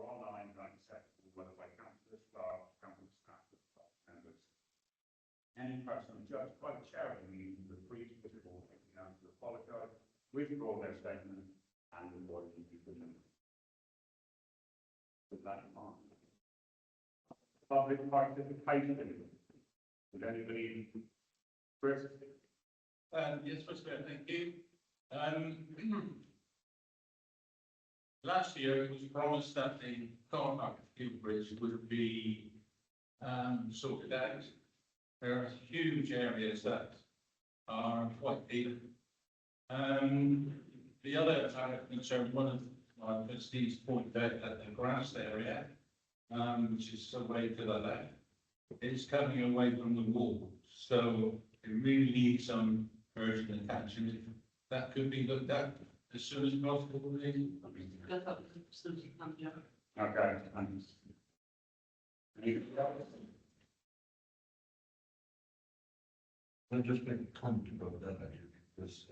or online are acceptable, whether by councillor, staff, campus staff, staff members. Any person judged by the chair of the meeting with free to withdraw taking out to apologise, withdraw their statement, and avoid the with that in mind. Public participation. Would anybody, Chris? Yes, Mr. Chair, thank you. Last year it was promised that the car park at Bridge would be sorted out. There are huge areas that are quite deep. The other concern, one of my trustees pointed out that the grass area, which is away to the left, is coming away from the wall. So it really needs some urgent attention. That could be looked at as soon as possible. Really. Okay, thanks. Anything else? I'll just make a comment about that, actually, because,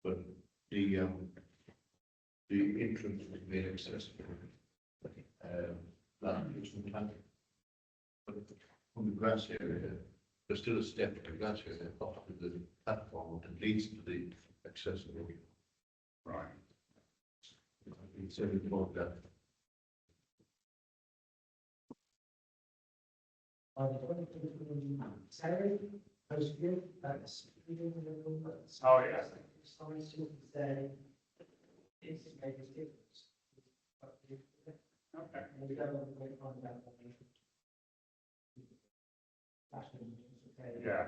but the entrance was made accessible. That is the plan. But on the grass area, there's still a step in the grass area up to the platform that leads to the accessible. Right. It's only about that. Sarah, post you, that's. Oh, yes. Someone still say, it's made a difference. Okay. And we don't want to wait on that. Yeah.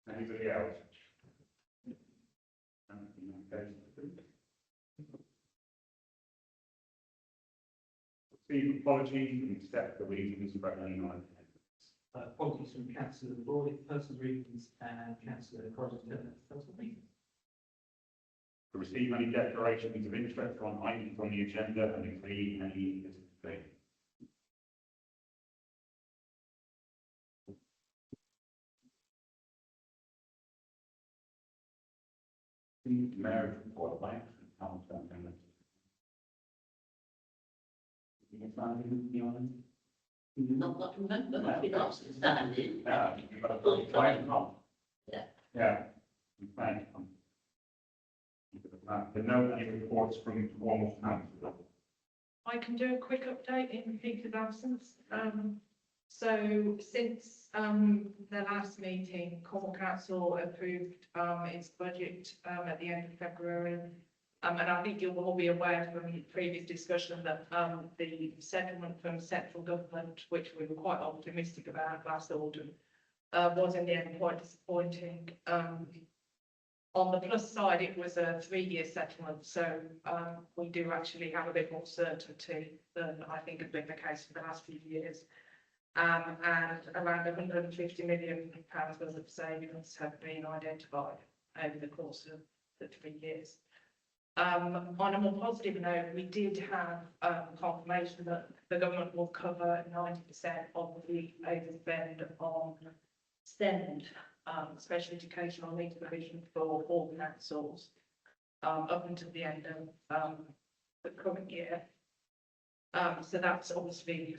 Anybody else? Steve, apologies and accept the readings for any non-attendance. Apologies from Councillor Boyd, personal reasons, and Councillor Crosby, personal reasons. To receive any declarations of interest on items on the agenda and agree any disagreement. Marriage report, banks and council members. You can find it, you know? Not that I remember, I've been asked to stand in. Yeah, you've got to try and come. Yeah. Yeah, you can come. The note any reports from formal council. I can do a quick update in Peter's absence. So since the last meeting, Cornwall Council approved its budget at the end of February. And I think you'll all be aware from previous discussion that the settlement from central government, which we were quite optimistic about last autumn, was in the end quite disappointing. On the plus side, it was a 3-year settlement, so we do actually have a bit more certainty than I think has been the case for the last few years. And around £150 million worth of savings have been identified over the course of the 3 years. On a more positive note, we did have confirmation that the government will cover 90% of the overspend on STEM, special educational needs provision for all councils, up until the end of the current year. So that's obviously,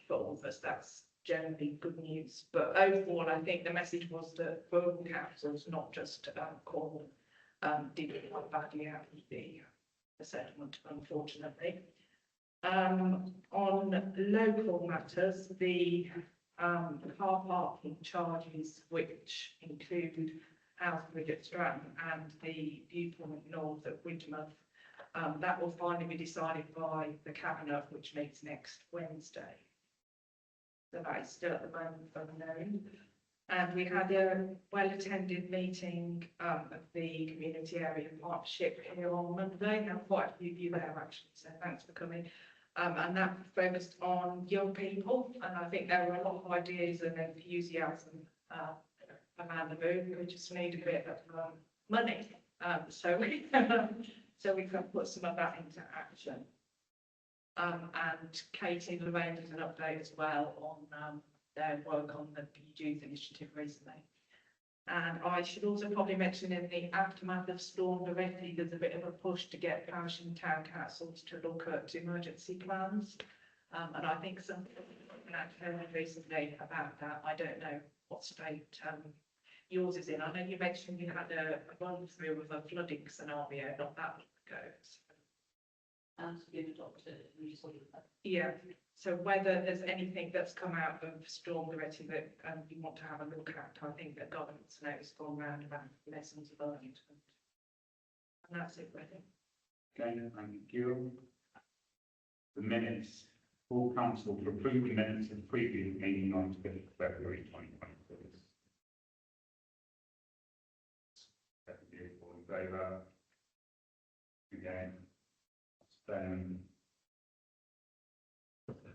for all of us, that's generally good news. But overall, I think the message was that rural councils, not just Cornwall, did quite badly out of the settlement, unfortunately. On local matters, the car parking charges, which include Bude-Stratton and the viewpoint north at Widmouth, that will finally be decided by the Cabinet, which meets next Wednesday. So that is still at the moment unknown. And we had a well-attended meeting of the Community Area Partnership here on Monday. Now, quite a few of you there actually, so thanks for coming. And that focused on young people, and I think there were a lot of ideas and enthusiasm around the room. We just need a bit of money, so we can put some of that into action. And Katie will arrange an update as well on their work on the youth initiative recently. And I should also probably mention in the aftermath of Storm Dorothy, there's a bit of a push to get parish and town councils to look at emergency plans. And I think something that heard recently about that, I don't know what state yours is in. I know you mentioned you had a run through of a flooding scenario not that long ago. And to be adopted, we sort of. Yeah, so whether there's anything that's come out of Storm Dorothy that you want to have a look at, I think that government's notes gone round about lessons learned. And that's it, I think. Okay, thank you. The minutes, full council to approve the minutes of the previous meeting on 5th February 2026. Seconded, all in favour? Again, abstain.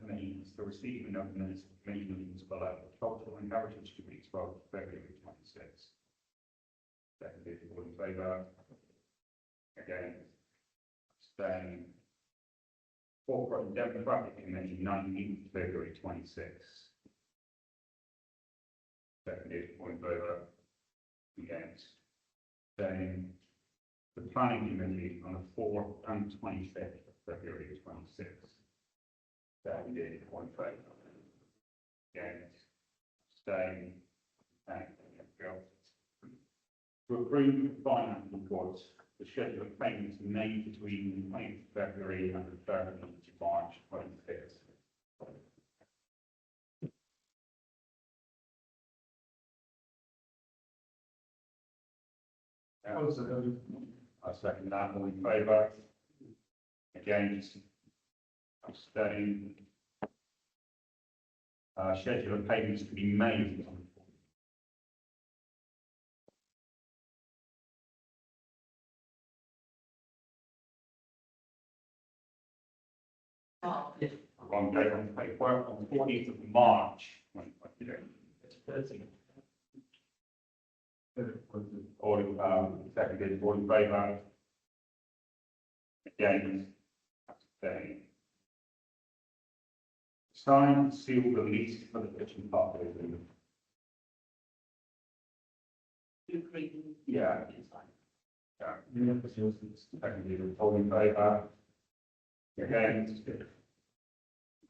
Means the receiving of minutes of committee meetings below. Cultural and Heritage Committee 12th February 26. Seconded, all in favour? Again, abstain. Corporate and Democratic Committee 19th February 26. Seconded, all in favour? Against? Abstain. The Planning Committee on the 4th and 25th of February 26. Seconded, all in favour? Against? Abstain. Thank you. To approve the finance reports, the schedule of payments made between the 20th of February and the 3rd of March 25th. I second that, all in favour? Against? Abstain? Schedule of payments to be made. On paperwork on 14th of March 2023. All, seconded, all in favour? Against? Abstain? Sign and seal the lease for the kitchen park building. You agree? Yeah. Yeah. Seconded, all in favour? Against?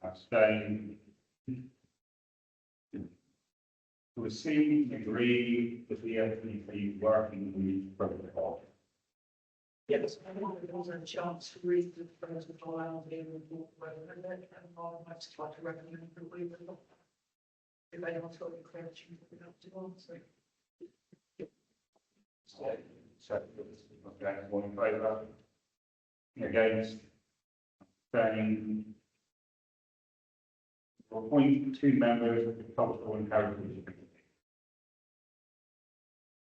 Abstain? To receive and agree with the FPP working group protocol. Yes, I think there was a chance to read the protocol out here and walk away with it, and I'd just like to recommend that we will. If anyone's got any questions, we have to answer. Okay, all in favour? Against? Abstaining? Appoint 2 members of the Cultural and Heritage Committee.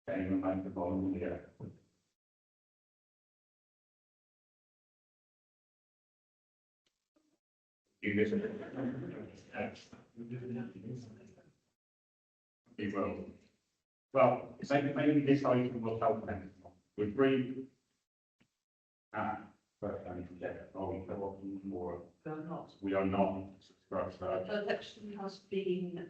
Anyone like the volunteer? You listen. You will. Well, maybe this item will help them. With three. But I need to check. Are we more? They're not. We are not. Subscribed. The election has been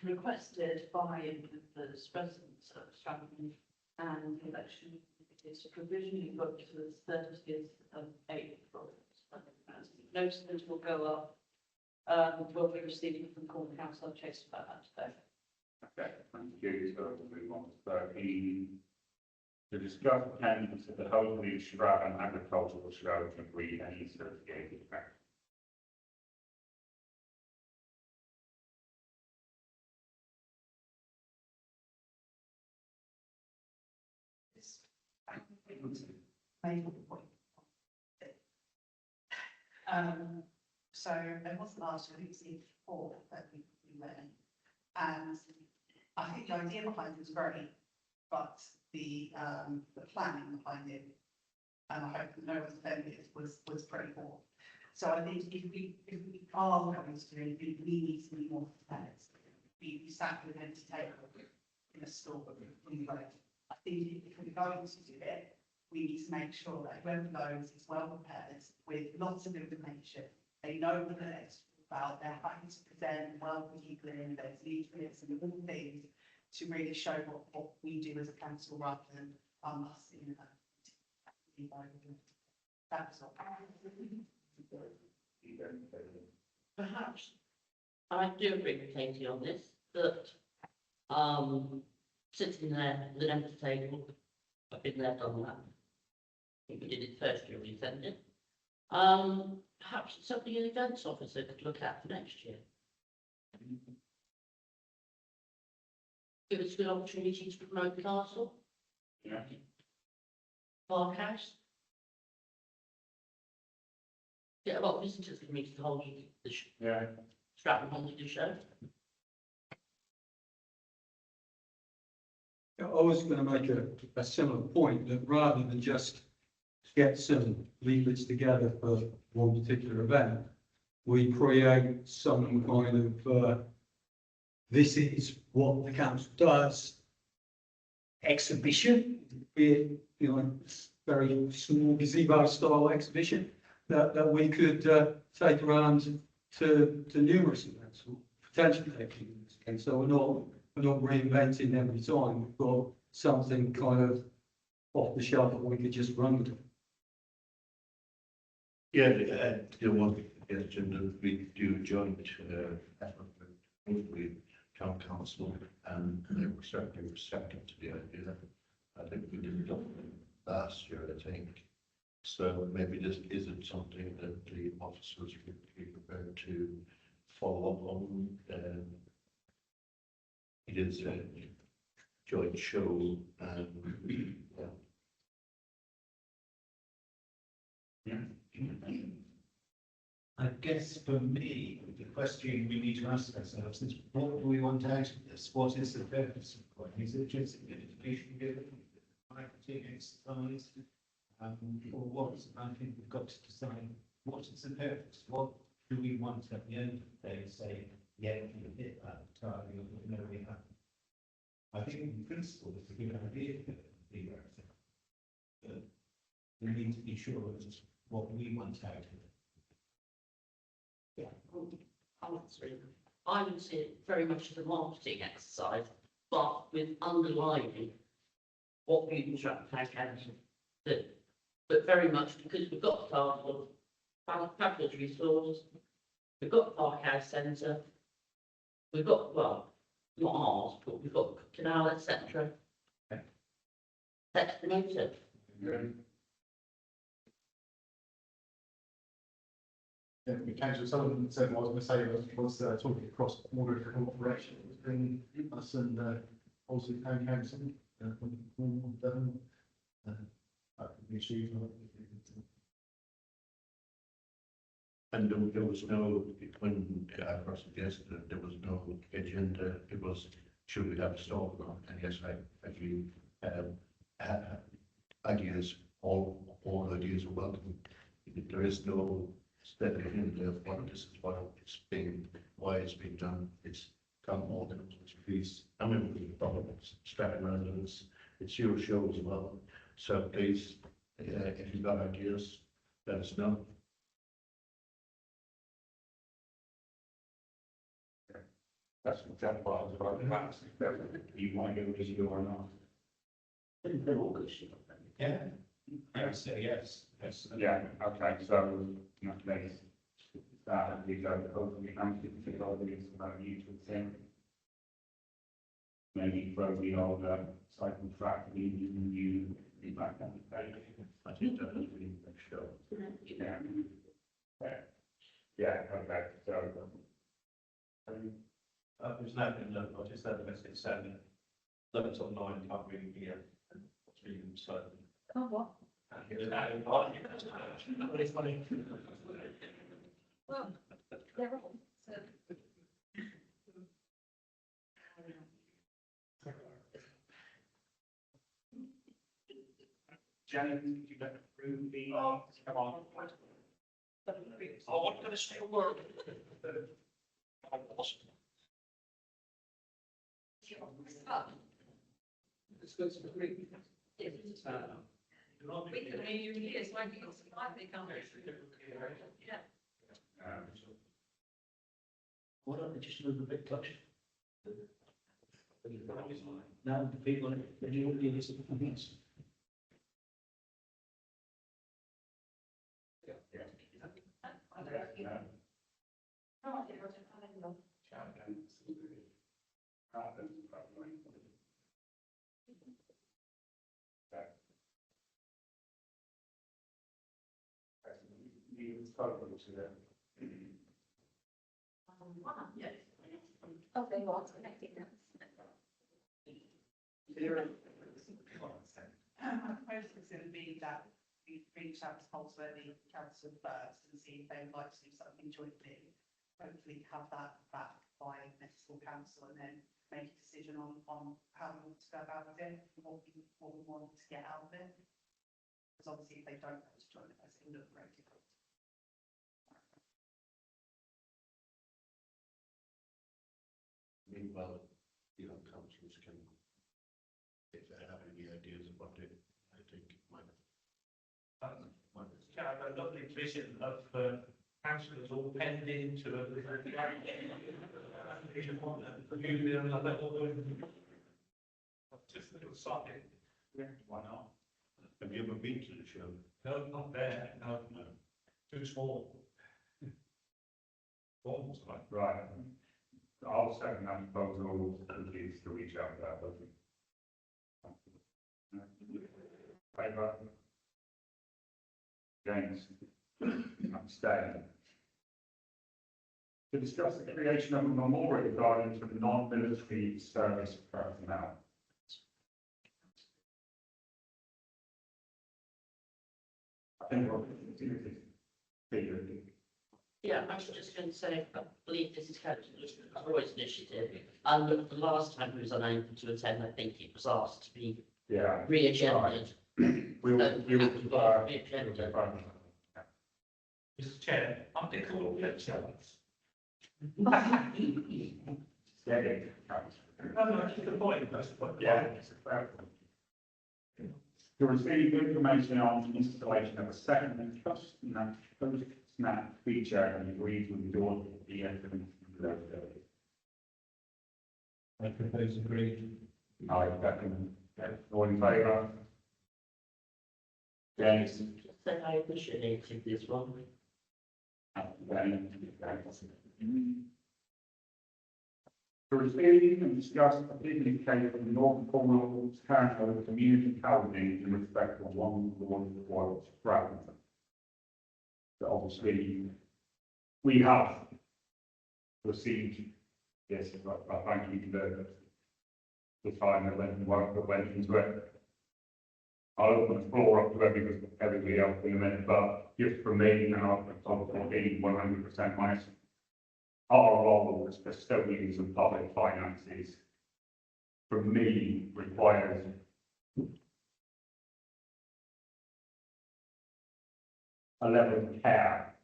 requested by the residents of Stratton, and the election is provisionally booked for the 30th of April. Notice that will go up. We'll be receiving from Cornwall Council. I've chased about that today. Okay, thank you. So we'll move on to 13. To discuss attendance at the Holy Shrub and Agricultural Show and agree any certificated factor. So there was last year, I think it's the 4th that we went. And I think the idea behind it was great, but the planning behind it, and I hope that no one's offended, was pretty poor. So I think if we are going to do anything, we need to be more prepared. We sat with an entertainer in a store, I think if we're going to do it, we need to make sure that whoever goes is well prepared with lots of information. They know what the next about, they're having to present welcome people in, there's leaflets and all things to really show what we do as a council rather than us in a. That's all. Perhaps, I do agree with Katie on this, that, sitting there at an empty table, I've been there, done that. I think we did it first year, we attended. Perhaps it's something an events officer could look at for next year. Give us a good opportunity to promote the castle, Yeah. Park House. Get a lot of visitors coming to the whole, Yeah. Stratton Holiday Show. I was going to make a similar point that rather than just get some leaflets together for one particular event, we create some kind of, this is what the council does exhibition, be it, you know, very small gazebo style exhibition that we could take around to numerous events, or potentially take events. And so we're not reinventing every time. We've got something kind of off the shelf that we could just run with. Yeah, there was a suggestion that we do a joint effort with town council, and they were certainly receptive to the idea. I think we did it last year, I think. So maybe this isn't something that the officers would be prepared to follow up on. It is a joint show, and I guess for me, the question we need to ask ourselves is, what do we want out of this? What is the purpose of it? Is it just an education given, marketing exercise? Or what? I think we've got to decide what is the purpose? What do we want at the end of the day? Say, yeah, we hit that target, or no, we haven't. I think in principle it's a good idea to be but we need to be sure it's what we want out of it. Yeah, I would see it very much as a marketing exercise, but with underlining what we in Stratton Town Council do. But very much because we've got the castle, fabulous resources, we've got the Park House Centre, we've got, well, not ours, but we've got canal, etc. Let's promote it. Yeah, Councillor Sullivan said what I was going to say was talking across border cooperation between us and also Town Council. That could be achieved. and there was no, when I suggested that there was no agenda, it was, should we have a stall? And yes, I agree. Ideas, all ideas are welcome. There is no stepping in of what this is, what it's being, why it's being done. It's come all in please. I mean, the Stratton residents, it's your show as well. So please, if you've got ideas, let us know. That's what that was about. You want to go with you or not? Yeah, I would say yes. Yes. Yeah, okay, so in that case, that we go to hopefully figure out these about mutual thing. Maybe throw the old cycle track, you be back on the page. I think that has been a show. Yeah. Yeah, okay, so. There's nothing, I just had a message saying that 11 till 9 can't really be here. What's really so. Oh, what? It's funny. Well, they're all, so. Janet, you don't approve the, come on. Oh, I'm going to still work. Let's go to the Greek. We can hear you here, so I think it's, I think, I'm. Yeah. Why don't they just move a bit closer? Now the people, if you want to listen to this. Yes. Oh, they want connecting them. I suppose it's going to be that we reach out to Holsworthy Council first and see if they would like to do something jointly. Hopefully have that back by next school council and then make a decision on how we want to go about it, what we want to get out of it. Because obviously if they don't want to join it, it's going to look very difficult. Meanwhile, councillors can, if they have any ideas about it, I think it might. Yeah, I've got a lovely vision of councillors all penned into a just a little something. Why not? Have you ever been to the show? No, not there, no, no, too small. Almost like. Right. I'll second that proposal to the kids to reach out to that person. Favour? Against? Abstain? To discuss the creation of a memorial garden for the non-military service personnel. I think we're Peter. Yeah, I was just going to say, I believe this is Councillor Roy's initiative, and the last time he was unable to attend, I think it was asked to be Yeah. re-agended. We will, Re-agended. Mr. Chair, aren't they called lecturers? steady. No, no, that's the point, that's the point. Yeah. It's a fair point. To receive information on the installation of a second post-snap feature and agreed with the order of the I propose agreed. I second. All in favour? Against? Just say I initiated this one. To receive and discuss a business case from Northern Cornwall Town Community Housing in respect of 1 Lord Stratton. So obviously, we have received, yes, I thank you for the time that went into it. I'll open the floor up to everybody else in a minute, but just for me, and I'll be 100% honest, our role as custodians of public finances, for me, requires a level of care,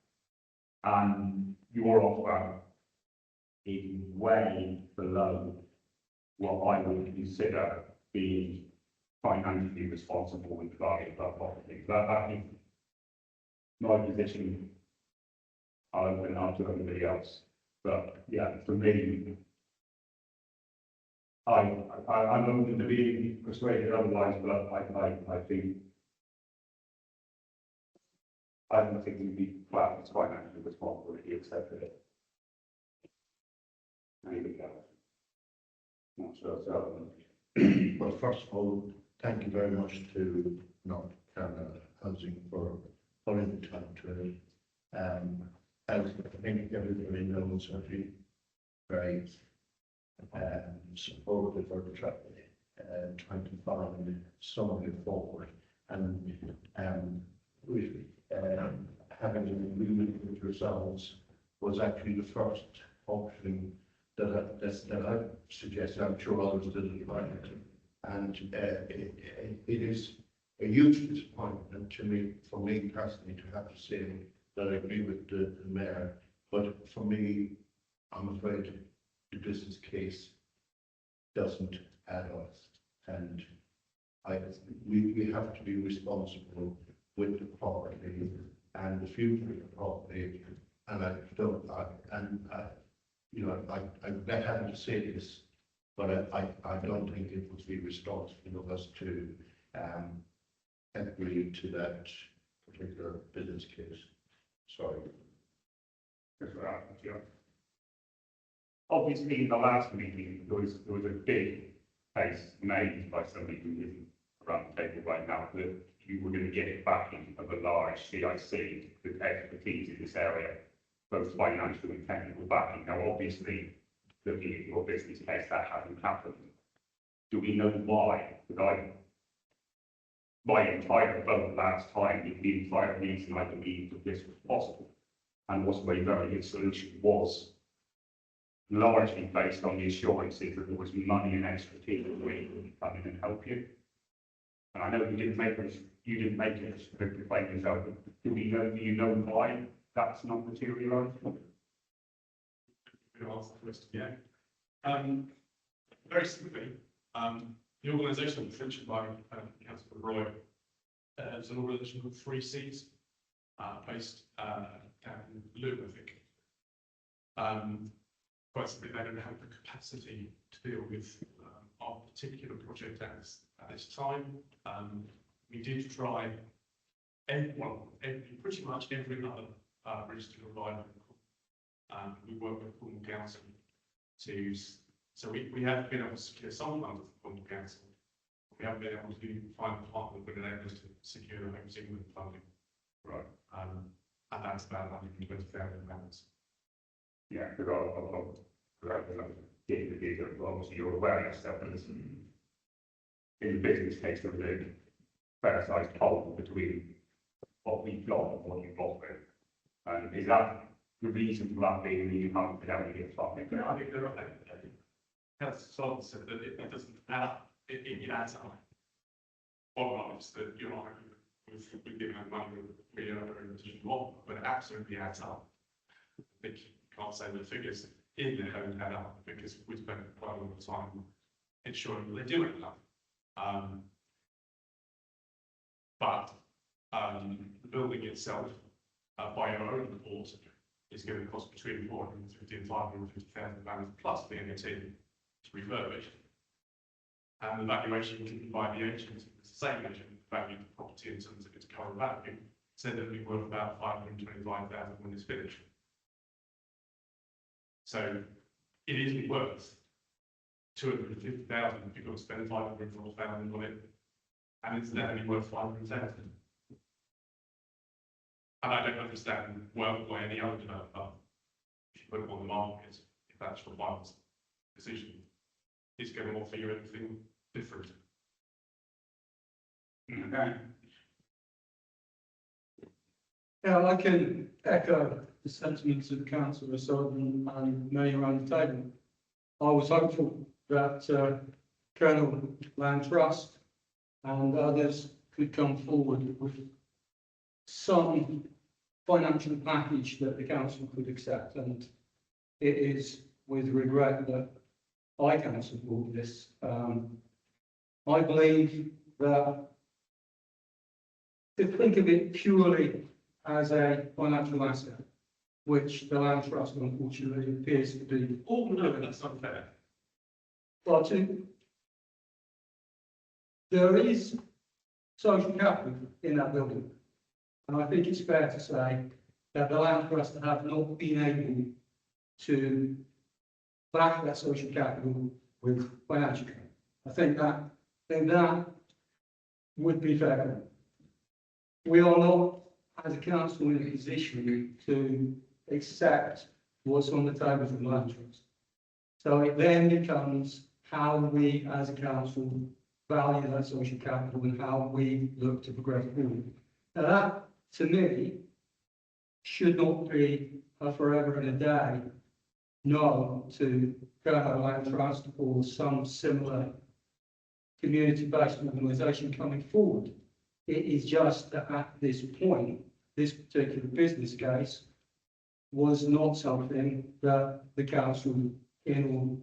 and your offer is way below what I would consider being financially responsible with regard to that property. That is my position. I'll open it up to everybody else. But yeah, for me, I'm open to being persuaded otherwise, but I think I don't think we'd be flat as financially responsible if you accepted it. Anybody else? Not sure, so. Well, first of all, thank you very much to North Carolina Housing for pulling the time to it. As I think everybody knows, I've been very supportive of trying to find some way forward, and with having an agreement with yourselves was actually the first option that I suggest. I'm sure others did as well, and it is a huge disappointment to me, for me personally, to have to say that I agree with the mayor, but for me, I'm afraid the business case doesn't add up, and we have to be responsible with the property and the future of the property, and you know, I regret having to say this, but I don't think it would be responsible of us to, agree to that particular business case. Sorry. That's what happened, yeah. Obviously, in the last meeting, there was a big case made by somebody who isn't around the table right now that you were going to get it back of a large CIC with expertise in this area, both financial and technical backing. Now, obviously, looking at your business case, that hasn't happened. Do we know why? Because my entire vote last time, the entire reason I believed that this was possible and was a very good solution was largely based on the assurances that there was money and expertise that we would come in and help you. And I know you didn't make it to claim yourself, but do you know why that's not materialised? Yeah. Very simply, the organisation was mentioned by Councillor Roy. It's an organisation called 3Cs, based down in Luton, I think. Quite simply, they don't have the capacity to deal with our particular project at this time. We did try pretty much every other registered provider. We work with Cornwall Council so we have been able to secure some funds with Cornwall Council. We haven't been able to find a partner that would enable us to secure the Homes England funding. Right. And that's about £120,000. Yeah, because I'll getting the detail, obviously you're aware of yourself, and in the business case, there was a fair sized hole between what we've got and what you've offered. And is that the reason for that being that you haven't been able to get funding? No, I think there are, Councillor said that it doesn't add up, it adds up. Bottom line is that you're not happy with giving out money we are in a position to offer, but it absolutely adds up. I think you can't say the figures in there don't add up because we spend quite a lot of time ensuring that they do add up. But the building itself, by our own report, is going to cost between 450 and 550,000 pounds plus the VAT to refurbish. And the valuation given by the agent is the same agent who valued the property in terms of its current value, said that it'd be worth about 525,000 when it's finished. So it isn't worth 250,000 if you've got to spend 504,000 on it, and it's now only worth 500,000. And I don't understand why any other developer, if you put it on the market, if that's your final decision, is going to offer you anything different. Okay. Yeah, I can echo the sentiments of Councillor Sullivan and many around the table. I was hopeful that Colonel Land Trust and others could come forward with some financial package that the council could accept, and it is with regret that I can't support this. I believe that to think of it purely as a financial asset, which the Land Trust unfortunately appears to be. Oh no, that's unfair. But there is social capital in that building. And I think it's fair to say that the Land Trust have not been able to back that social capital with financial capital. I think that would be fair. We are not, as a council, in a position to accept what's on the table from the Land Trust. So it then becomes how we, as a council, value that social capital and how we look to progress forward. Now that, to me, should not be a forever and a day no to Colonel Land Trust or some similar community-based organisation coming forward. It is just that at this point, this particular business case was not something that the council in all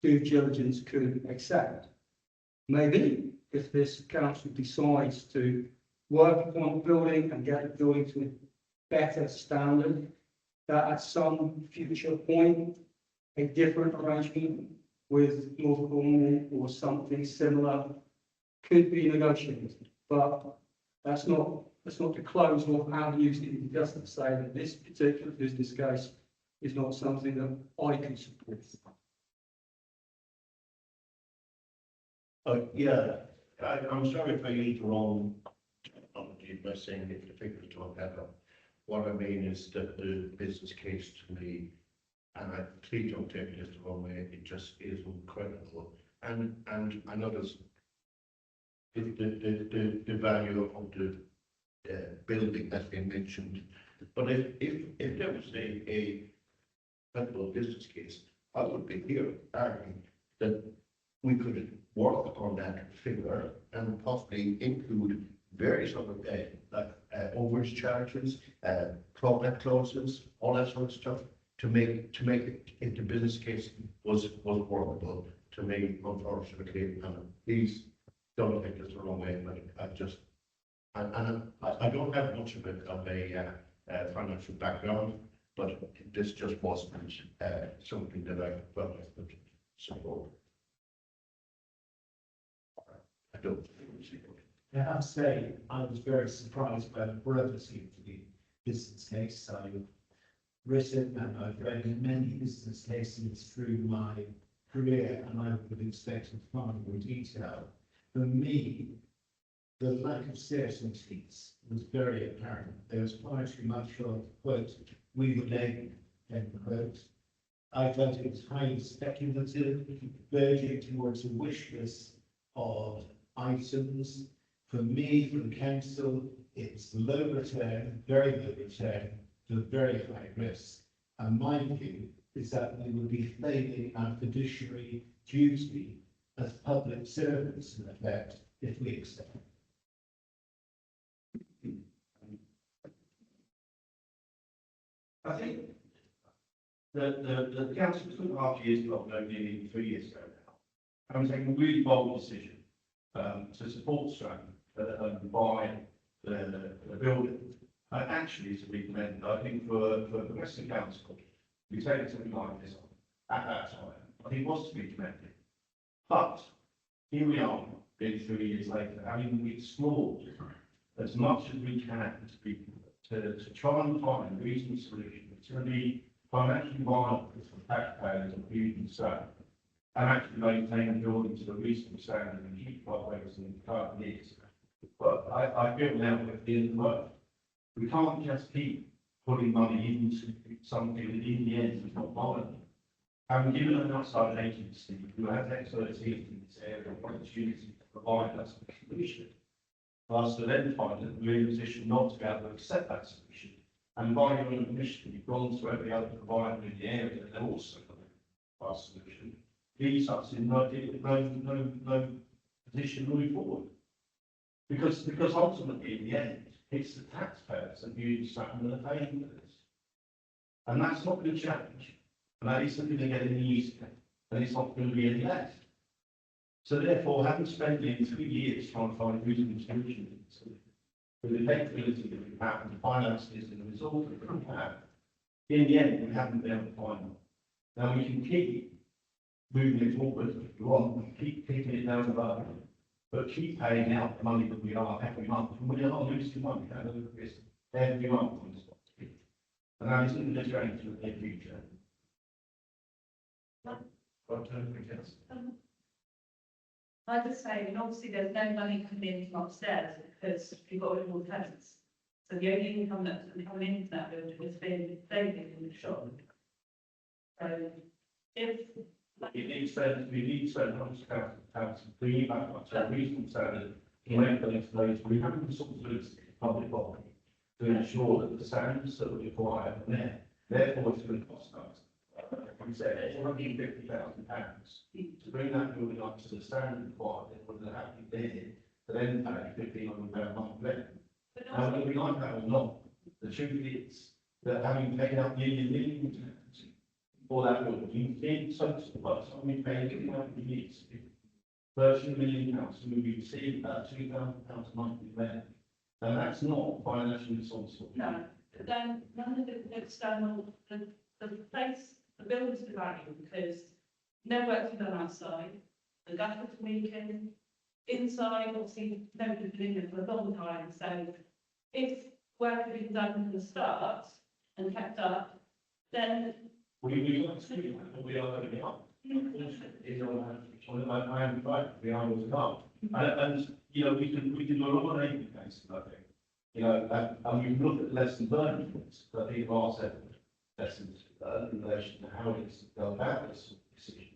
due diligence could accept. Maybe if this council decides to work upon the building and get the building to a better standard, that at some future point a different arrangement with North Cornwall or something similar could be negotiated, but that's not to close off avenues, it's just to say that this particular business case is not something that I can support. Yeah, I'm sorry if I used the wrong terminology by saying if the figures don't add up. What I mean is that the business case to me, and please don't take it the wrong way, it just is incredible. And I know there's the value of the building that's been mentioned, but if there was a credible business case, I would be here arguing that we could work on that figure and possibly include various other like overage charges, clawback clauses, all that sort of stuff to make it, if the business case was workable. To me, unfortunately, and please don't take this the wrong way, but I don't have much of a financial background, but this just wasn't something that I felt I could support. I don't. I have to say, I was very surprised by the brevity of the business case. I've written and I've read many business cases through my career, and I would have expected far more detail. For me, the lack of certainties was very apparent. There was far too much of, quote, we would name, end quote. I felt it was highly speculative, verging towards a wish list of items. For me, for the council, it's low return, very low return, to very high risk. And my view is that we would be failing our fiduciary duty as public servants, in effect, if we accept. I think the council 2.5 years ago, no, nearly 3 years ago now, having taken a really bold decision to support Stratton and buy the building. Actually, to be commended, I think for the rest of the council, we take something like this on at that time, I think it was to be commended. But here we are, nearly 3 years later, having explored as much as we can to try and find a reasonable solution that's going to be financially viable for taxpayers and Bude-Stratton, and actually maintain the building to a reasonable standard and keep operating in the current years. But I feel now we're at the end of the work. We can't just keep putting money into something that in the end is not viable. Having given an outside agency who has expertise in this area an opportunity to provide us a solution, for us to then find that we're in a position not to be able to accept that solution. And by your own admission, you've gone to every other provider in the area and also our solution, leaves us in no position to move forward. Because ultimately, in the end, it's the taxpayers that Bude-Stratton that are paying for this. And that's not going to change. And that isn't going to get any easier. And it's not going to be any less. So therefore, having spent nearly 3 years trying to find reasonable solutions, with the capability that we have, and the finances and the resources that we have, in the end, we haven't been able to find them. Now we can keep moving it forward if we want, and keep kicking it down the road, but keep paying out the money that we are every month, and we are not losing money out of this every month. And that isn't going to change in the near future. I just say, and obviously there's no money coming in from upstairs because we've got all the tenants. So the only income that's coming into that building is being saving in the shop. So if We need to spend hundreds of pounds to bring it back up to a reasonable standard to make the installation. We have responsibility to public body to ensure that the standards that we require are there. Therefore, it's going to cost us. We said £450,000 to bring that building up to the standard required in order to have it there to then pay £1,500 a month rent. Now, whether we like that or not, the truth is that having paid out nearly £1 million for that building, in total, by the time we pay it out the years, £13 million, and we receive about £2,000 a month in rent. Now, that's not financially responsible. no, but then none of the external, the place the building's value because no work's been done outside, the gutters leaking, inside, obviously, nobody's been in there for a long time, so if work had been done from the start and kept up, then We are going to be up. I am right, we are going to come. And, you know, we can do a lot of neighbour cases, I think. You know, and we look at lesson learned, but I think are several lessons learned in relation to how it's go about this sort of decision.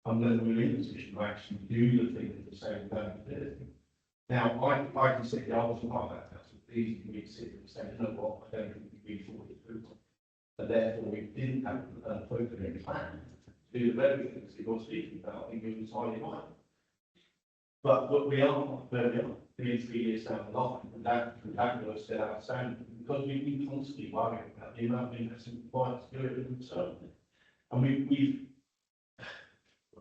And then we're in a position to actually do the thing that the same going to do. Now, I can see the other side of that, that's easy for me to sit and say, you know what, I don't think we thought it through. And therefore, we didn't have a focusing plan to do the very things that you're speaking about, I think it was entirely right. But we are where we are, 3 years down the line, and that was still outstanding, because we've been constantly worrying about the amount of investment required to do it in return. And we've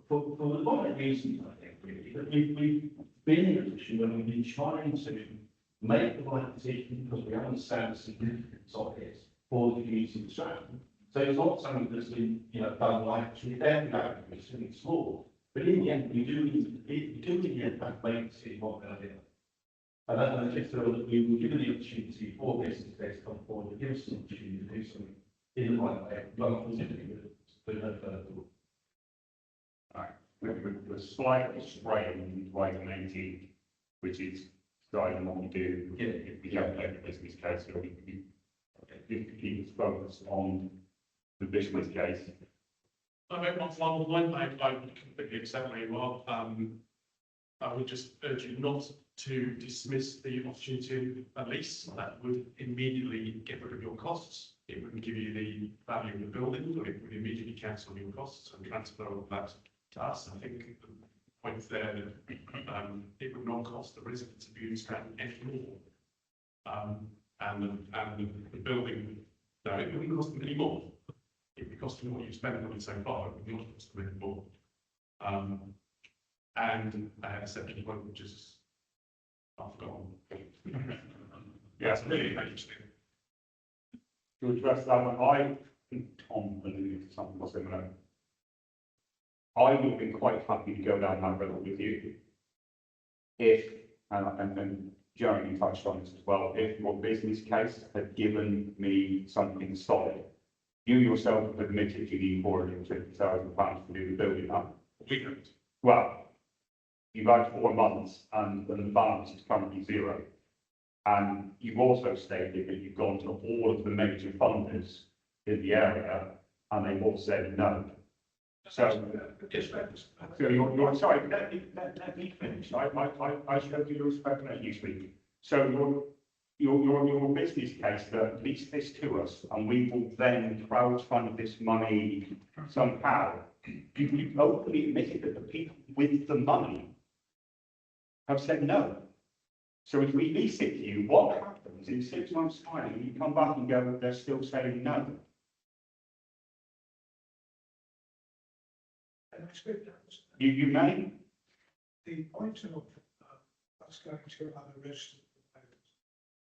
for the right reasons, I think, really, that we've been in a position where we've been trying to make the right decision, because we understand the significance of it for the community of Stratton. So it's not something that's been, you know, done like, it's definitely something small. But in the end, we do in the end have to make a decision what we're going to do. And I just feel that we were given the opportunity for business days to come forward and give us an opportunity to do something in the right way, rather than do no further. Right, we're slightly straying to item 18, which is guiding what we do if we don't make a business case, so we keep us focused on the business case. I think one line I completely accept where you are. I would just urge you not to dismiss the opportunity of a lease. That would immediately get rid of your costs. It wouldn't give you the value of the building, or it would immediately cancel your costs and transfer all that to us. I think the point there that it would not cost the residents of Bude-Stratton any more. And the building, no, it wouldn't cost them any more. It would cost them what you've spent on it so far, it would not cost them any more. And I had a second point, which is, I've forgotten. Yeah, it's really interesting. To address that one, I think Tom alluded to something similar. I would have been quite happy to go down that road with you if, and Jeremy touched on this as well, if your business case had given me something solid. You yourself have admitted you need £450,000 to do the building up. We don't. Well, you've had 4 months and the balance is currently 0. And you've also stated that you've gone to all of the major funders in the area and they've all said no. So you're sorry, let me finish. I showed you the respect and let you speak. So your business case that lease this to us and we will then crowdfund this money somehow. You openly admitted that the people with the money have said no. So if we lease it to you, what happens in 6 months' time when you come back and go, they're still saying no? You may. The point of us going to other registered providers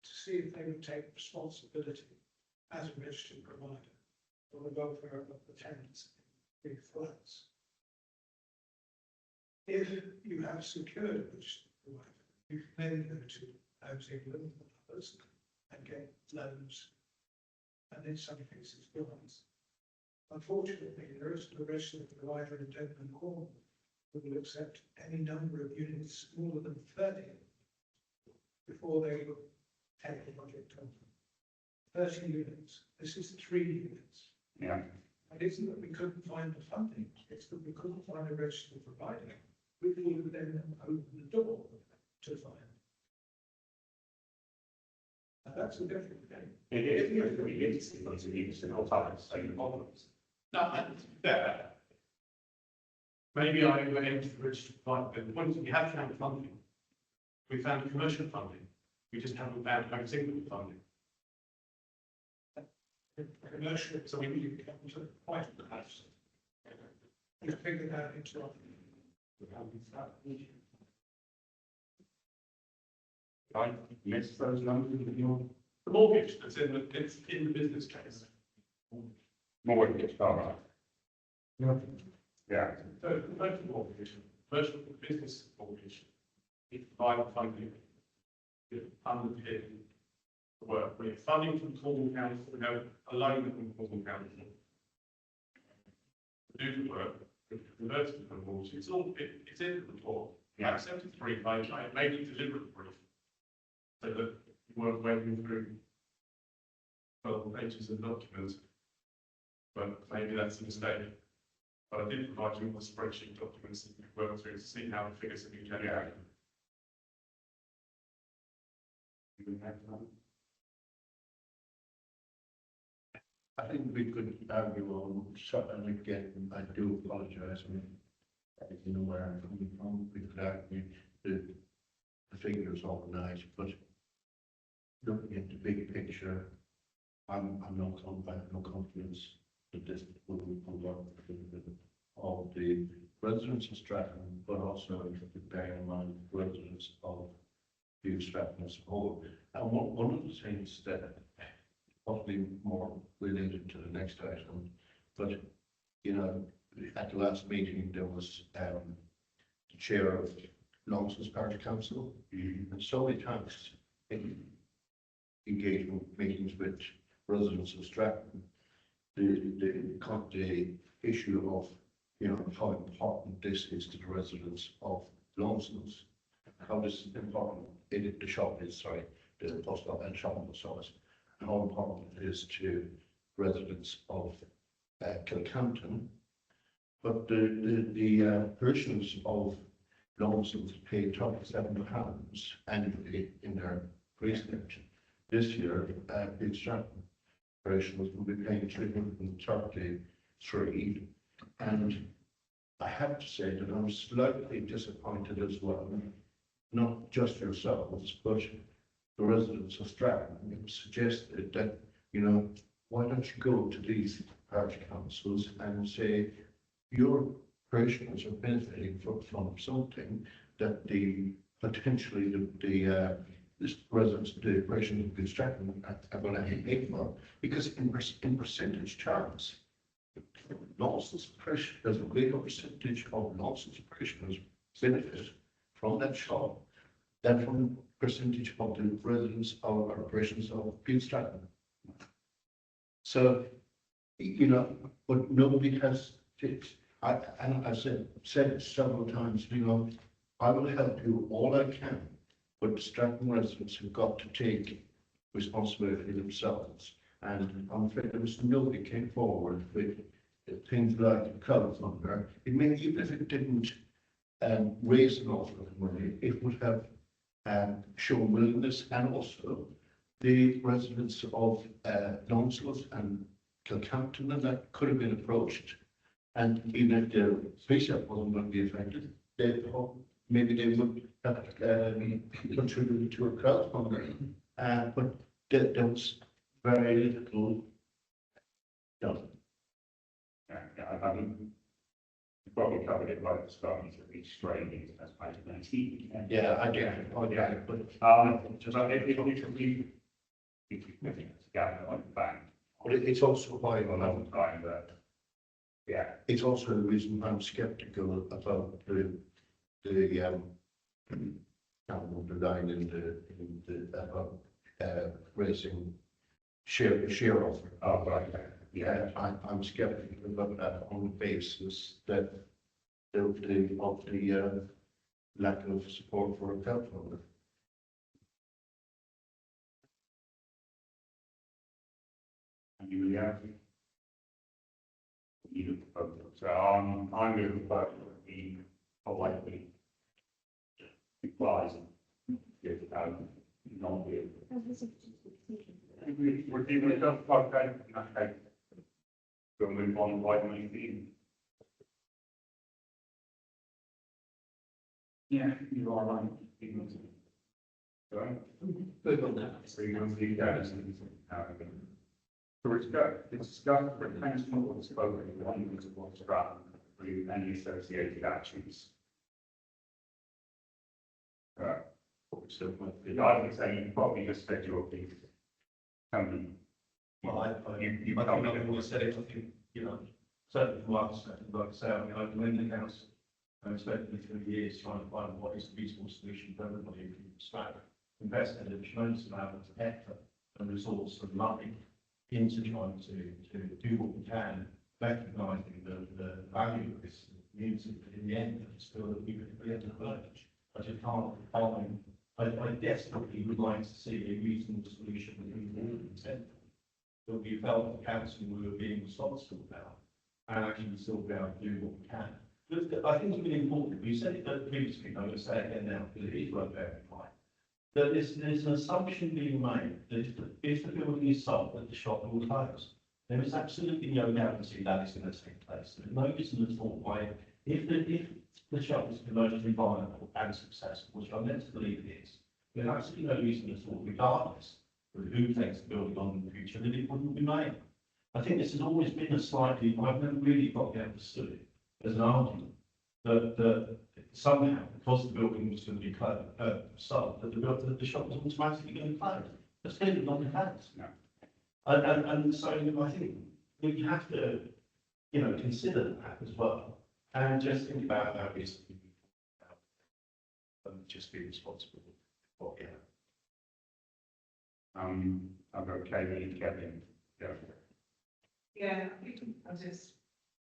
to see if they would take responsibility as a registered provider for the welfare of the tenants in big flats. If you have secured a registered provider, you can then go to Housing England and others and get loans, and in some cases grants. Unfortunately, there isn't a registered provider in Devon and Cornwall who will accept any number of units smaller than 30 before they will take the project on. 30 units. This is 3 units. Yeah. And it isn't that we couldn't find the funding, it's that we couldn't find a registered provider, which would then open the door to find. And that's a different thing. It is. It's problems. No, that's fair. Maybe I went into the registered provider, but the point is we have found funding. We found commercial funding. We just haven't found housing funding. Commercial, so we need to come to the point of the house. We figured that into our. I missed those numbers in your The mortgage that's in the business case. mortgage, all right. Yeah. So, first of all, business formation, if private funding, if underpin the work, we have funding from Cornwall Council, we have a loan from Cornwall Council. To do the work, converted to the rules, it's all, it's in the report. I accepted the brief, I made a deliberate brief. So that you weren't wading through 12 pages of documents. But maybe that's a mistake. But I did provide you with the spreadsheet documents that you worked through to see how the figures have been generated. I think we could argue on certain again, I do apologise, I mean, you know where I'm coming from, we could argue the figures organised, but looking at the big picture, I'm not no confidence that this will work of the residents of Stratton, but also bearing in mind residents of Bude-Stratton as a whole. And one of the things that possibly more related to the next item, but you know, at the last meeting there was the chair of Nonsense Parish Council, and so many times in engagement meetings with residents of Stratton, the issue of, you know, how important this is to the residents of Nonsense, how this is important the shop is, sorry, the post office and shopping stores, and how important it is to residents of Kilcampton. But the parishioners of Nonsense pay £27 annually in their precinct. This year, Bude-Stratton parishioners will be paying £333, and I have to say that I'm slightly disappointed as well, not just yourselves, but the residents of Stratton. It was suggested that, you know, why don't you go to these parish councils and say your parishioners are benefiting from something that potentially the residents of the parishioners of Bude-Stratton are going to pay for, because in percentage terms, Nonsense parishioners, there's a greater percentage of Nonsense parishioners benefit from that shop than from percentage of the residents of our parishioners of Bude-Stratton. So, you know, but nobody has fixed. And I've said it several times, you know, I will help you all I can, but the Stratton residents have got to take responsibility themselves. And I'm afraid there was nobody came forward with things like crowdfunder. Even if it didn't raise an awful lot of money, it would have shown willingness, and also the residents of Nonsense and Kilcampton, and that could have been approached. And even if the precept wasn't going to be affected, maybe they would have contributed to a crowdfunder. But there was very little done. I mean, you probably covered it right at the start, it's a bit strange, that's page 19. Yeah, I did. Oh, yeah, but just like if you gather on the bank. But it's also why a long time that, yeah. It's also the reason I'm sceptical about the line in the about raising share offer. Oh, right. Yeah, I'm skeptical about that on the basis that of the lack of support for a crowdfunder. And you reality. You so I'm going to propose that we politely advise if not be. We're giving it up, okay, in that case. We'll move on to item 18. Yeah, you are right. Sorry? Good on that. To discuss the potential of spoken language of what's rather through any associated actions. So I would say you probably just said your piece. Well, I think I've always said it, I think, you know, certainly from my perspective, like I say, I mean, I commend the council. I've spent 3 years trying to find what is a reasonable solution for everybody in Bude-Stratton. Invested a tremendous amount of effort and resource and money into trying to do what we can, recognising the value of this community, but in the end, I just feel that we've been able to merge. I just can't find, I desperately would like to see a reasonable solution that we all intend, that we felt the council we were being responsible about, and actually still be able to do what we can. But I think it's really important, we said it previously, I'm going to say it again now, because it is worth verifying, that there's an assumption being made that if the building is sold, that the shop will close. There is absolutely no guarantee that is going to take place. There's no reason at all why, if the shop is commercially viable and successful, which I'm led to believe it is, there's absolutely no reason at all, regardless of who takes the building on in the future, that it wouldn't be made. I think this has always been a slightly, I've never really got understood it as an argument that somehow, because the building was going to be sold, that the shop was automatically going to close. That's clearly not the case. No. And so I think we have to, consider that as well, and just think about how it's just be responsible for it. I've got Kevin. Yeah. Yeah,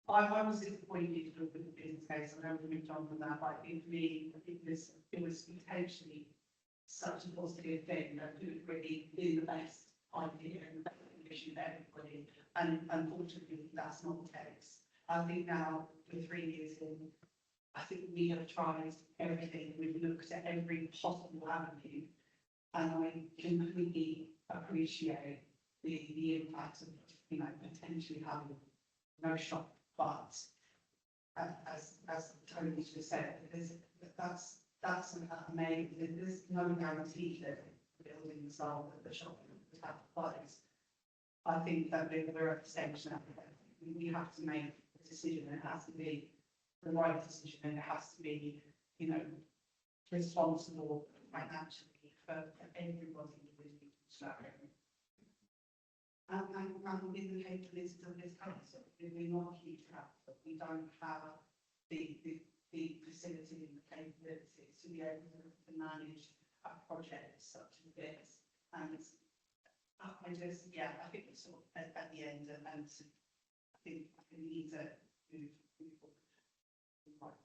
I was disappointed with the business case. I don't moved on from that, but for me, it was potentially such a positive thing that it would really be the best idea and the best condition for everybody. And unfortunately, that's not the case. I think now, we're 3 years in, I think we have tried everything. We've looked at every possible avenue, and I completely appreciate the impact of, potentially having no shop, but as Tony just said, that's amazing. There's no guarantee that the building is sold, that the shop would have to close. I think that we're at the stage now that we have to make a decision. It has to be the right decision, and it has to be, responsible financially for everybody within Stratton. And in the capabilities of this council, we're not a huge council. We don't have the facility and the capabilities to be able to manage a project such as this. And I think it's sort of at the end, and I think we need to move forward.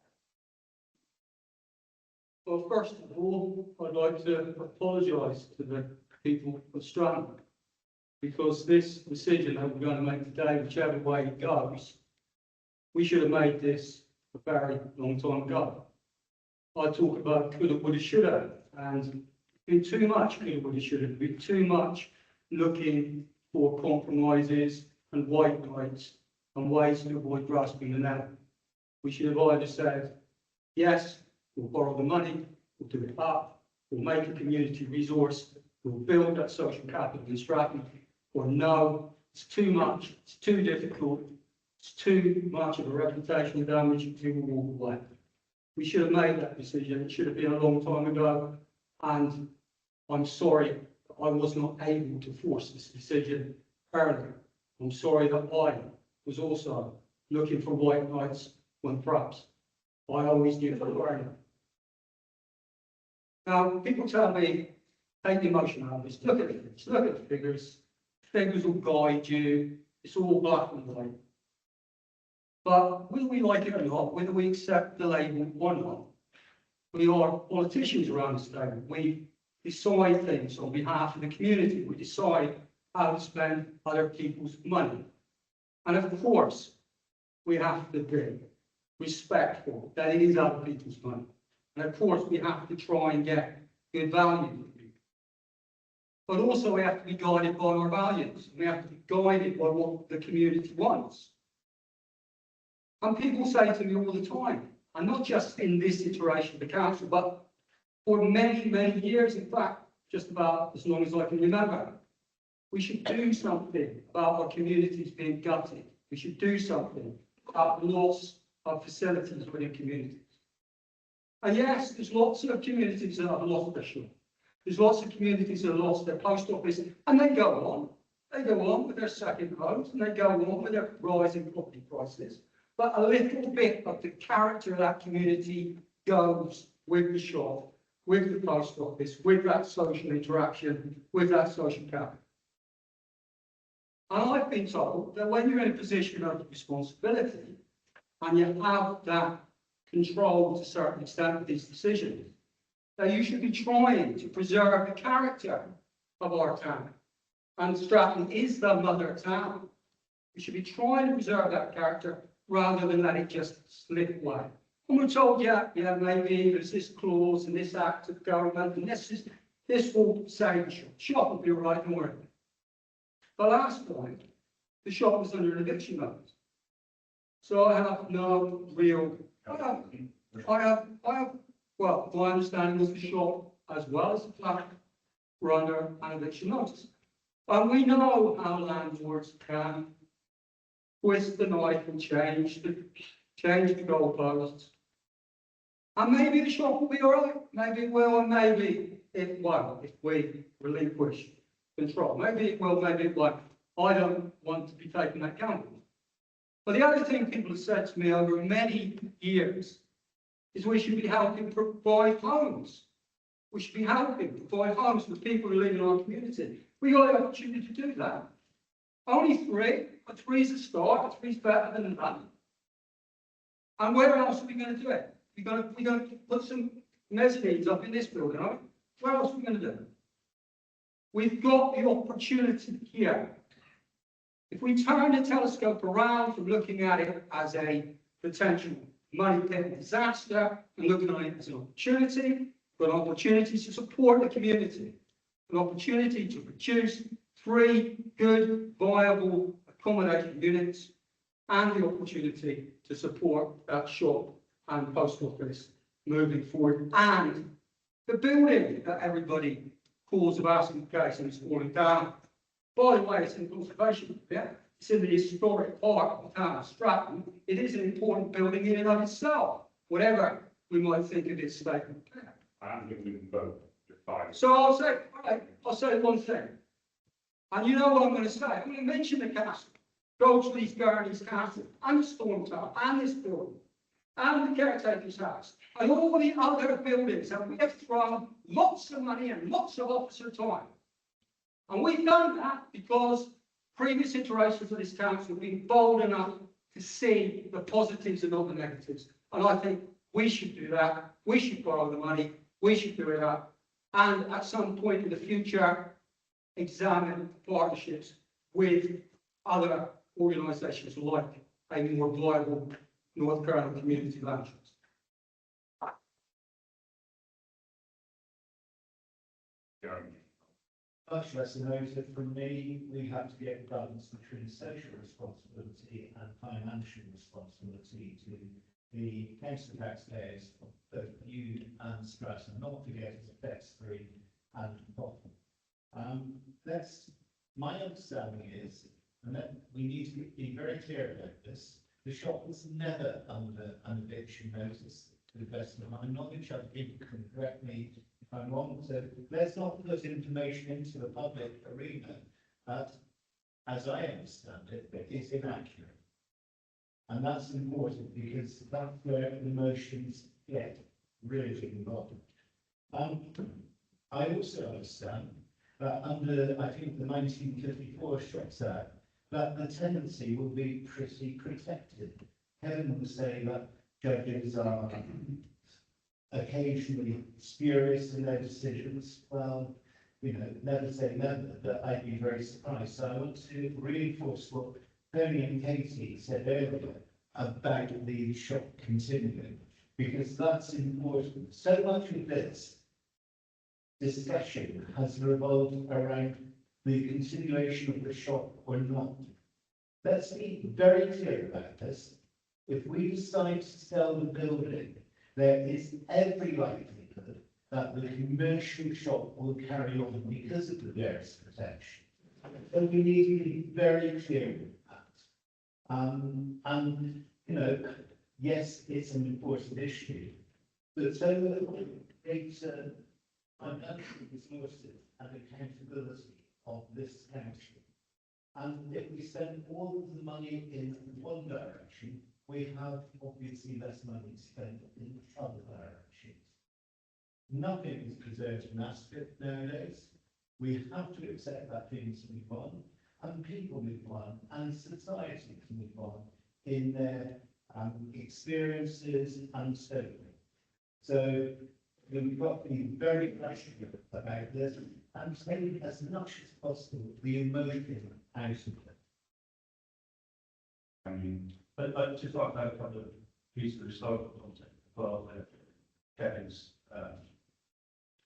Well, first of all, I'd like to apologise to the people of Stratton, because this decision that we're going to make today, whichever way it goes, we should have made this a very long time ago. I talk about coulda, woulda, shoulda, and been too much coulda, woulda, shoulda, been too much looking for compromises and white knights and ways to avoid grasping the net. We should have either said, yes, we'll borrow the money, we'll do it up, we'll make a community resource, we'll build that social capital in Stratton, or no, it's too much, it's too difficult, it's too much of a reputational damage, and we will walk away. We should have made that decision. It should have been a long time ago, and I'm sorry that I was not able to force this decision earlier. I'm sorry that I was also looking for white knights when perhaps I always knew for earlier. Now, people tell me, take the emotion out of this, look at the figures, look at the figures. Figures will guide you, it's all black and white. But whether we like it or not, whether we accept the label or not, we are politicians around this table. We decide things on behalf of the community. We decide how to spend other people's money. And of course, we have to be respectful that it is other people's money. And of course, we have to try and get good value for people. But also, we have to be guided by our values. We have to be guided by what the community wants. And people say to me all the time, and not just in this iteration of the council, but for many, many years, in fact, just about as long as I can remember, we should do something about our communities being gutted. We should do something about the loss of facilities within communities. And yes, there's lots of communities that have lost their shop. There's lots of communities that have lost their post office, and they go on. They go on with their second homes and they go on with their rising property prices. But a little bit of the character of that community goes with the shop, with the post office, with that social interaction, with that social capital. And I've been told that when you're in a position of responsibility and you have that control to a certain extent of these decisions, that you should be trying to preserve the character of our town. And Stratton is the mother town. We should be trying to preserve that character rather than let it just slip away. And we're told, yeah, maybe there's this clause in this act of government, and this will save the shop. Shop will be all right, don't worry. The last time, the shop was under an eviction notice. So I have no real, well, my understanding was the shop, as well as the flat, were under an eviction notice. And we know how landlords can twist the knife and change the goalposts. And maybe the shop will be all right. Maybe it will, and maybe it won't if we relinquish control. Maybe it will, maybe it won't. I don't want to be taking that gamble. But the other thing people have said to me over many years is we should be helping provide homes. We should be helping provide homes for people who live in our community. We got the opportunity to do that. Only 3, but 3's a start, 3's better than none. And where else are we going to do it? We're going to put some mezzanines up in this building, aren't we? Where else are we going to do it? We've got the opportunity here. If we turn the telescope around from looking at it as a potential money pit disaster and looking at it as an opportunity, an opportunity to support the community, an opportunity to produce 3 good, viable accommodation units, and the opportunity to support that shop and post office moving forward, and the building that everybody calls of asking case and is falling down. By the way, it's in conservation, yeah? It's in the historic part of the town of Stratton. It is an important building in and of itself, whatever we might think of its statement. I am going to vote. So I'll say one thing. And you know what I'm going to say. I'm going to mention the castle, Goldslee's Gurney's castle, and the Storm Tower, and this building, and the caretaker's house, and all the other buildings that we have thrown lots of money and lots of officer time. And we've done that because previous iterations of this council have been bold enough to see the positives and not the negatives. And I think we should do that. We should borrow the money. We should do it up. And at some point in the future, examine partnerships with other organisations like a more viable North Carolina community land trust. Much less noted from me, we have to get balance between social responsibility and financial responsibility to the council taxpayers of both you and Stratton, not to get as tax-free and profit. That's my understanding is, and that we need to be very clear about this. The shop was never under an eviction notice, to the best of my knowledge. I think you can correct me if I'm wrong. So let's not put information into the public arena that, as I understand it, is inaccurate. And that's important because that's where emotions get really involved. I also understand that under, I think, the 1954 Shops Act, that the tenancy will be pretty protected. Heaven will say that judges are occasionally spurious in their decisions. Well, you know, never say never, but I'd be very surprised. So I want to reinforce what Tony and Katie said earlier about the shop continuing, because that's important. So much of this discussion has revolved around the continuation of the shop or not. Let's be very clear about this. If we decide to sell the building, there is every likelihood that the commercial shop will carry on because of the various protection. And we need to be very clear with that. And, you know, yes, it's an important issue, but so that greater financial resources and accountability of this council And if we spend all of the money in one direction, we have obviously less money to spend in other directions. Nothing is preserved in aspect nowadays. We have to accept that things move on, and people move on, and society can move on in their experiences and so on. So we've got to be very rational about this and take as much as possible the emotion out of it. But just like that kind of piece of historical content, well, Kevin's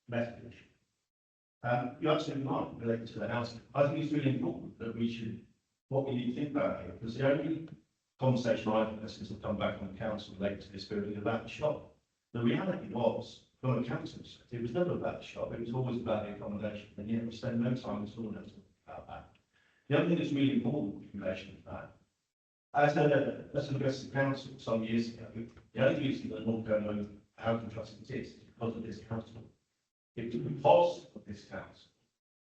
message. You're absolutely right related to the housing. I think it's really important that we should, what we need to think about here, because the only conversation I've had since I've come back on the council related to this building is about the shop. The reality was, from a council perspective, it was never about the shop, it was always about the accommodation, and yet we spend no time at all about that. The other thing that's really important in relation to that, as an aggressive council some years ago, the only reason that North Carolina Housing Trust exists is because of this council. It was because of this council,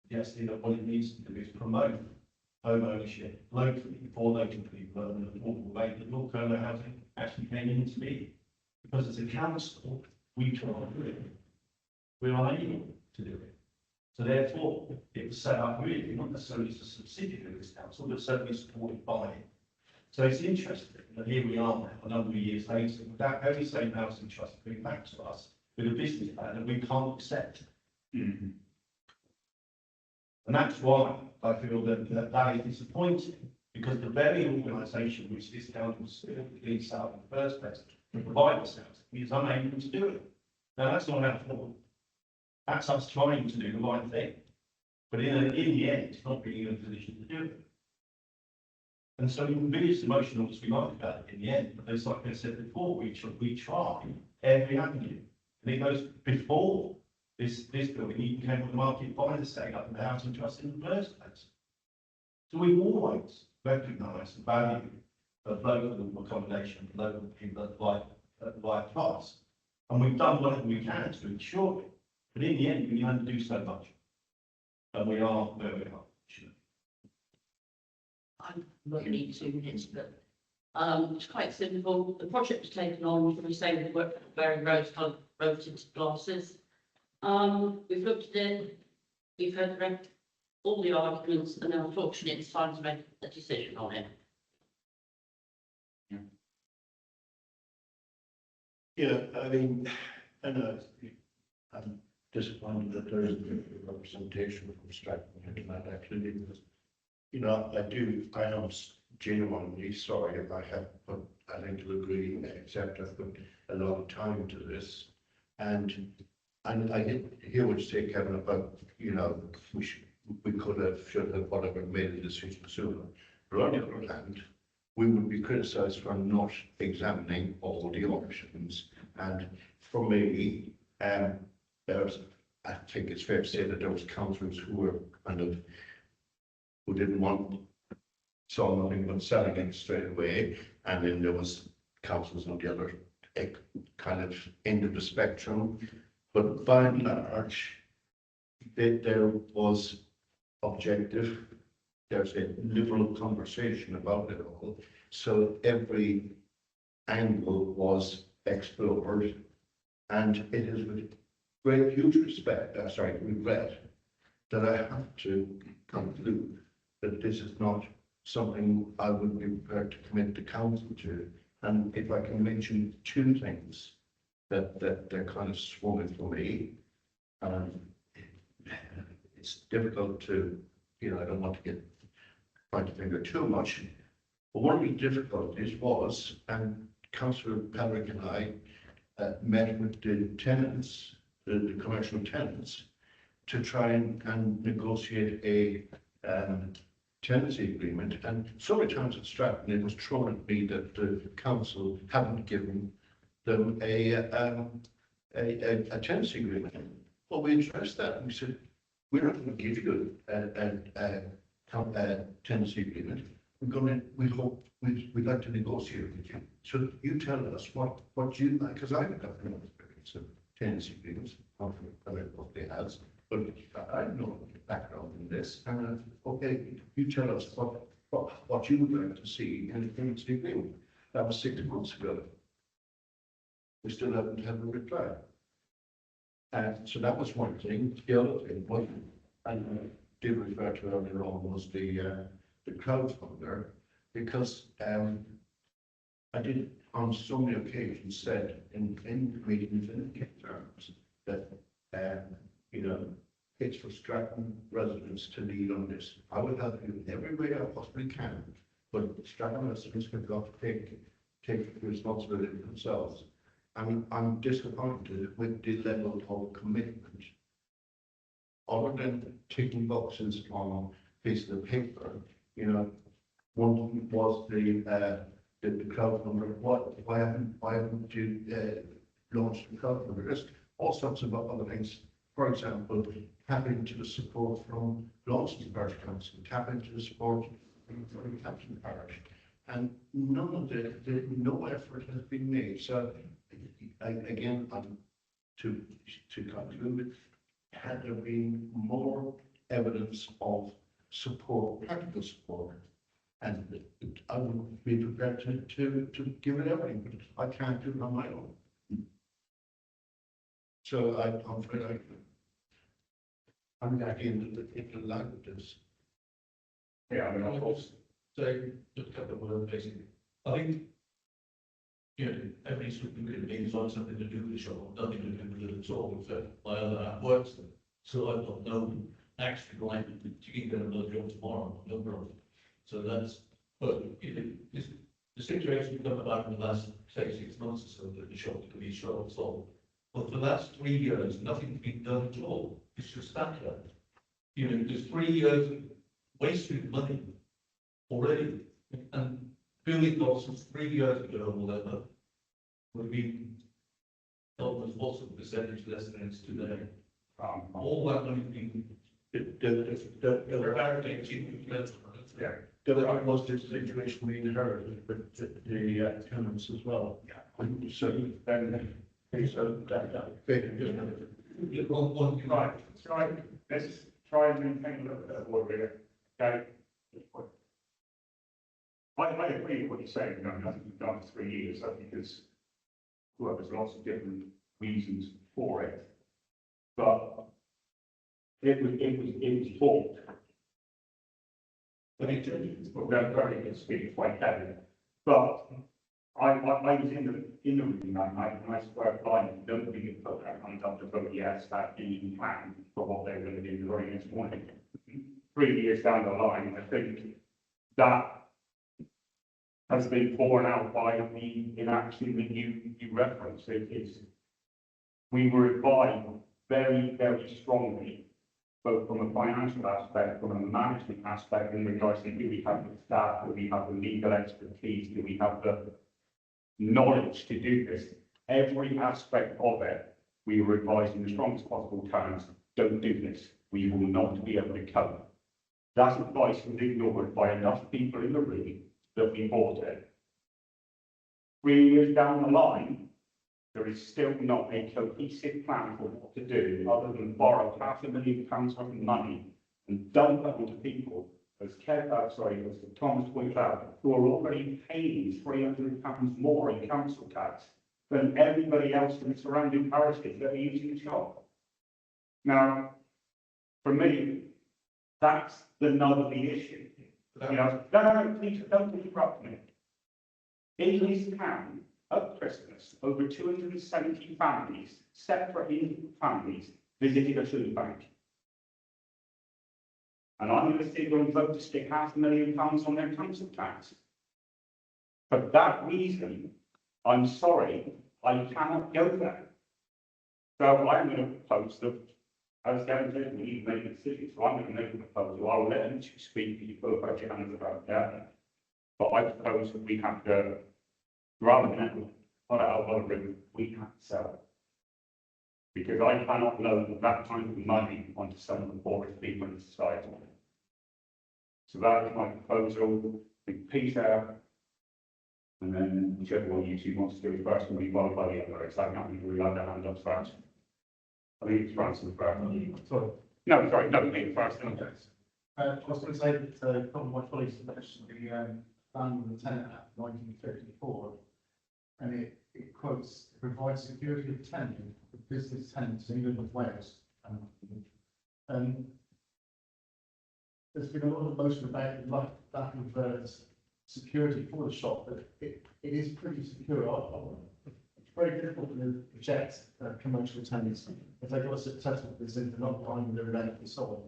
suggesting that what it needs to do is promote home ownership locally for local people in an affordable way that North Carolina Housing actually came in to be. Because as a council, we can't do it. We're unable to do it. So therefore, it was set up really, not necessarily as a subsidiary of this council, but certainly supported by it. So it's interesting that here we are now, a number of years later, with that very same housing trust coming back to us with a business plan that we can't accept. And that's why I feel that is disappointing, because the very organisation which this council was leads out in the first place to provide this housing is unable to do it. Now that's not our fault. That's us trying to do the right thing. But in the end, it's not being in a position to do it. And so we can be as emotional as we like about it in the end, but it's like I said before, we try every avenue. And it goes before this building even came on the market by the setting up of the housing trust in the first place. So we've always recognised the value of local accommodation, local people at the right price. And we've done whatever we can to ensure it. But in the end, we can only do so much. And we are where we are. I'm really 2 minutes, but it's quite simple. The project was taken on, we say we work very rose-tinted glasses. We've looked at it, we've read all the arguments, and unfortunately it's time to make a decision on it. Yeah, I mean, and I'm disappointed that there isn't representation from Stratton here tonight, actually, because, you know, I am genuinely sorry if I have put, I think you'll agree, except I've put a lot of time to this. And I did hear what you say, Kevin, about, you know, we could have, should have, whatever, made a decision sooner. But on the other hand, we would be criticised for not examining all the options. And for me, there's, I think it's fair to say that there was councillors who were kind of, who didn't want, saw nothing but selling it straight away. And then there was councillors on the other kind of end of the spectrum. But by and large, there was objective. There's a liberal conversation about it all. So every angle was explored. And it is with great, huge regret that I have to conclude that this is not something I would be prepared to commit the council to. And if I can mention 2 things that they're kind of swimming for me, it's difficult to, you know, I don't want to point the finger too much, but one of the difficulties was, and Councillor Patrick and I met with the tenants, the commercial tenants, to try and negotiate a tenancy agreement. And so many times at Stratton, it was thrown at me that the council hadn't given them a tenancy agreement. Well, we addressed that and we said, we're not going to give you a tenancy agreement. We'd like to negotiate with you. So you tell us what you like, because I haven't got no experience of tenancy agreements, probably has, but I have no background in this. this, and okay, you tell us what you would like to see in the agreement. That was 6 months ago. We still haven't had a reply. And so that was one thing. The other thing was, and I did refer to earlier on, was the crowdfunder, because I did on so many occasions said in meetings in terms that you know, it's for Stratton residents to lead on this. I will help you in every way I possibly can, but Stratton residents have got to take responsibility themselves. I'm disappointed with the level of commitment. Other than ticking boxes on a piece of paper, you know, one was the crowdfunder. Why haven't you launched the crowdfunder? There's all sorts of other things. For example, tap into the support from Lawson Parish Council, tap into the support from Captain Parish, and none of no effort has been made. So again, to conclude, had there been more evidence of support, practical support, and I would be prepared to give it everything, but I can't do it on my own. So I'm afraid I'm back into the languages. Yeah, I mean, of course. So, just a couple of words, basically. I think, you know, everybody's looking at things on something to do with the show, nothing to do with it at all. So my other half works there. So I've got no extra line to get another job tomorrow, no problem. So that's, but the situation come about in the last, say, 6 months or so, that the shop could be short sold. But for the last 3 years, nothing's been done at all. It's just sat there. You know, there's 3 years of wasted money already. And building costs 3 years ago or whatever would be almost what's the percentage less than it's today. All that money being yeah. That was the situation we inherited with the tenants as well. Yeah. So then, right, let's try and maintain a little bit of order here, okay? I agree with what you're saying, you know, nothing's been done for 3 years, that's because, well, there's lots of different reasons for it. But it was bought. But it's very good speed, quite heavy. But I was in the room that night, and I swear blind, nobody could put their hand up to vote yes, that any plan for what they were going to do the very next morning. 3 years down the line, I think that has been borne out by the inaction that you referenced. We were advised very, very strongly, both from a financial aspect, from a management aspect, in regards to do we have the staff, do we have the legal expertise, do we have the knowledge to do this. Every aspect of it, we were advised in the strongest possible terms, don't do this. We will not be able to cope. That advice was ignored by enough people in the room that we bought it. 3 years down the line, there is still not a cohesive plan for what to do other than borrow £500,000 worth of money and dump it onto people, as Thomas pointed out, who are already paying £300 more in council tax than everybody else in the surrounding parishes that are using the shop. Now, for me, that's the nub of the issue. You know, no, please don't interrupt me. In this town, at Christmas, over 270 families, separate individual families, visited a food bank. And I'm going to sit here and vote to stick £500,000 on their council tax. For that reason, I'm sorry, I cannot go there. So I'm going to propose that, as Gavin said, we need to make a decision, so I'm going to make a proposal. I'll let them speak, you both put your hands about that. But I propose that we have to, rather than put out of room, we have to sell it. Because I cannot load that kind of money onto some of the poorest people in society. So that is my proposal. Big Peter, and then whichever one you two wants to do it first, and we follow by the other. It's like nothing to rely their hand up first. I think it's Francis first. Sorry. No, Peter first. I was going to say that a couple of my colleagues mentioned the Landlord and Tenant Act 1954, and it quotes, it provides security of tenure for business tenants in England and Wales. There's been a lot of motion about the lack of security for the shop, but it is pretty secure. It's very difficult to reject commercial tenants if they've got a successful business, they're not buying their rent and so on.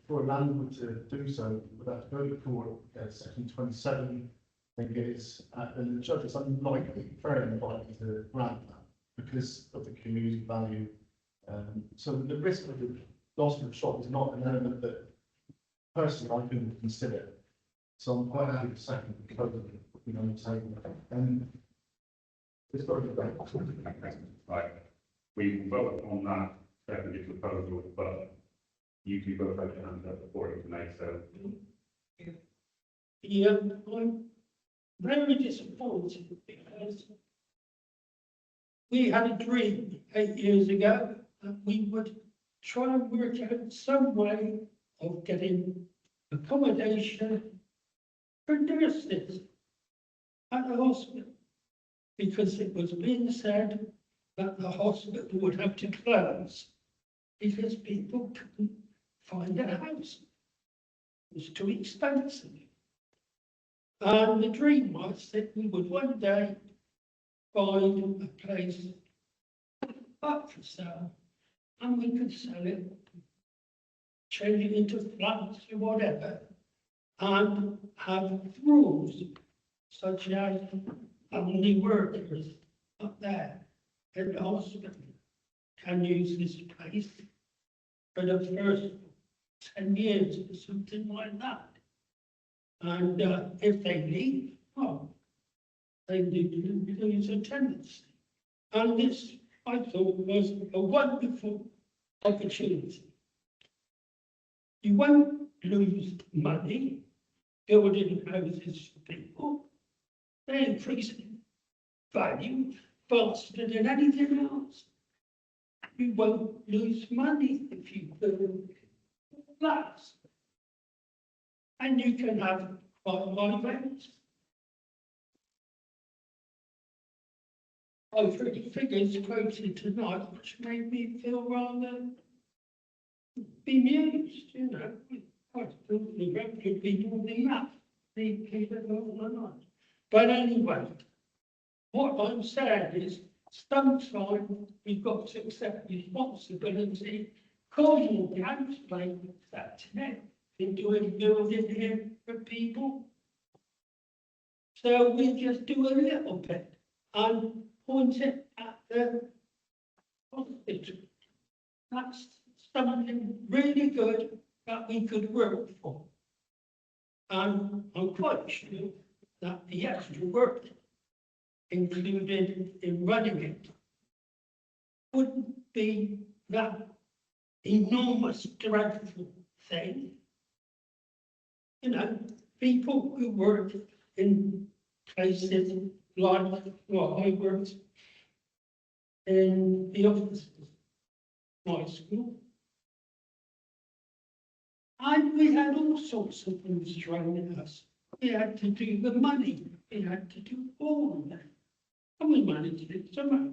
For a landlord to do so without going to court, section 27, I think it is, and the judge is unlikely, very unlikely to grant that because of the community value. So the risk of the loss of the shop is not an element that personally I couldn't consider. So I'm quite happy to second the code of on the table. It's got to be great. Right, we will vote on that seconded proposal, but you can both have your hands up before it tonight, so. Yeah, I'm very disappointed because we had a dream 8 years ago that we would try and work out some way of getting accommodation for nurses at the hospital, because it was being said that the hospital would have to close because people couldn't find a house. It was too expensive. And the dream was that we would one day find a place up for sale and we could sell it, change it into flats or whatever, and have rules such as only workers up there at the hospital can use this place for the first 10 years or something like that. And if they leave, well, they lose a tenancy. And this, I thought, was a wonderful opportunity. You won't lose money building houses for people. They increase in value faster than anything else. You won't lose money if you build flats. And you can have quite high rents. I've heard the figures quoted tonight, which made me feel rather bemused, you know. I thought the rent could be more than that. They keep it overnight. But anyway, what I'm saying is, sometimes we've got to accept responsibility, because you can't play that net into a building here for people. So we just do a little bit and point it at the hospital. That's something really good that we could work for. And I'm quite sure that the extra work included in running it wouldn't be that enormous, dreadful thing. You know, people who work in places like what I worked in the offices, my school. And we had all sorts of things training us. We had to do the money, we had to do all of that. And we managed it somehow.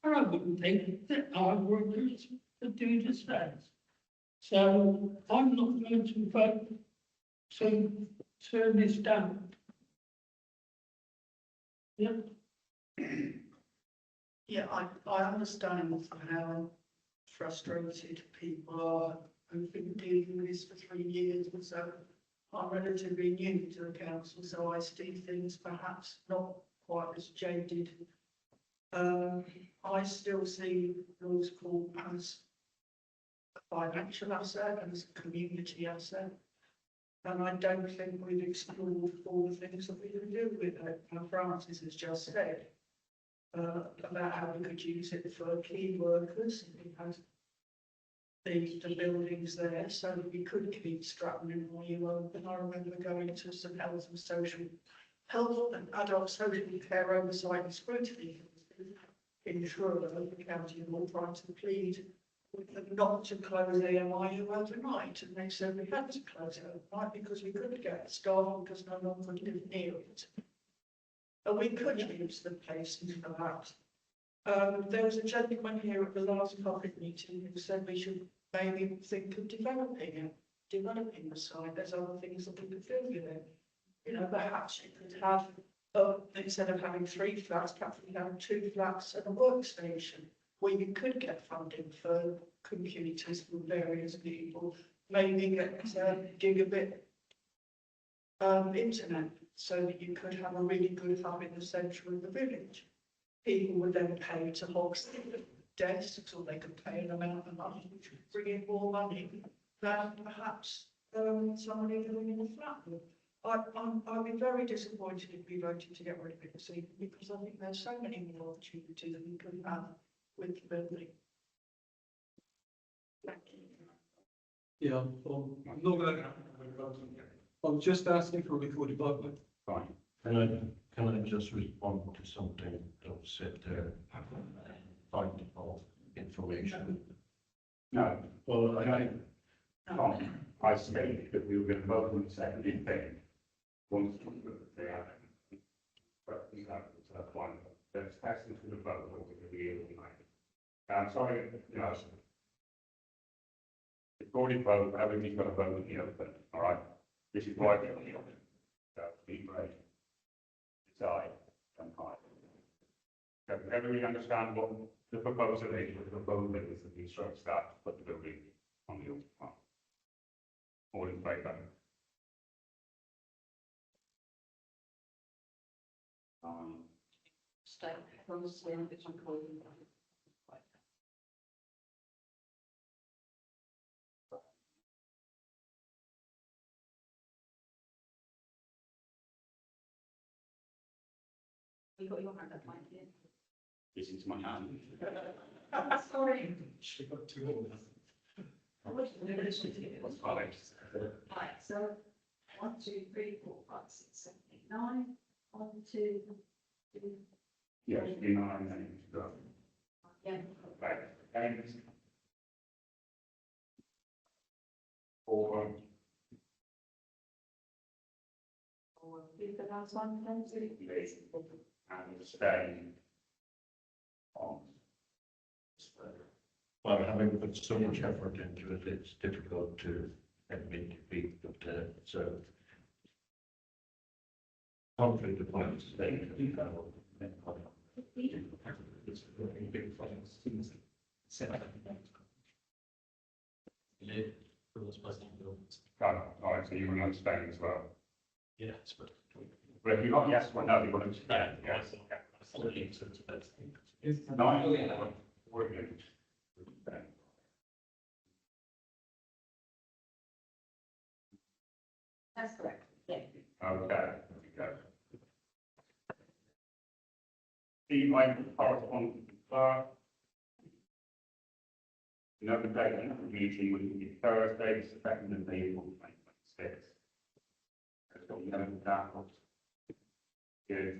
And I wouldn't think that our workers would do the same. So I'm not going to vote to turn this down. Yeah. Yeah, I understand how frustrated people are who've been dealing with this for 3 years, and so I'm relatively new to the council, so I see things perhaps not quite as jaded. I still see Lord's Court as a financial asset and as a community asset. And I don't think we've explored all the things that we can do with it. And Francis has just said about how we could use it for key workers. It has the buildings there, so that we could keep Stratton and Royal open. I remember going to some health and adult social care oversight and scrutiny in Truro, the county, and all trying to plead with them not to close the MIU overnight, and they said we had to close it overnight because we couldn't get staff because no one could live near it. And we could use the places for that. There was a gentleman here at the last public meeting who said we should maybe think of developing the site. There's other things that we could do with it. You know, perhaps you could have, instead of having 3 flats, perhaps we have 2 flats and a workstation where you could get funding for computers from various people, maybe get gigabit internet so that you could have a really good hub in the centre of the village. People would then pay to hog desks, or they could pay an amount of money, bring in more money than perhaps somebody living in a flat would. I'd be very disappointed if we voted to get rid of it this evening, because I think there's so many more opportunities that we could have with the building. Thank you. Yeah, I'm not going to. I'm just asking for a recorded vote. Fine. Can I just respond to something that was said there? Finding of information. No, well, I stated that we were going to vote on the second thing. Once they have it. But that's one. That's passing to the vote, what we're going to be able to make. I'm sorry, you know, it's already voted, everybody's got to vote in the open, all right? This is why we're in the open. So, be brave. Decide and hide. Does everybody understand what the proposal is? The proposal is that we instruct staff to put the building on the open part. All in favour? Stay from the scene, which I'm calling. You got your hand up, Mike, yeah? This is my hand. Sorry. She got 2 of them. What's Alex? Right, so 1, 2, 3, 4, 5, 6, 7, 8, 9. 1, 2, 3. Yes, you know, I'm going to go. Yeah. Right, and 4. Be the last one, then, so And stay on. Well, having put so much effort into it, it's difficult to admit defeat, but so hopefully the point is staying. All right, so you want to abstain as well? Yes, but. But if you got yes or no, you want to abstain? Yes. No, we're going to abstain. that's correct. Yeah. Okay, there we go. The item correspondence with the clerk. Another date of the meeting will be Thursday, the 2nd of April, 2026. So we have that. Good.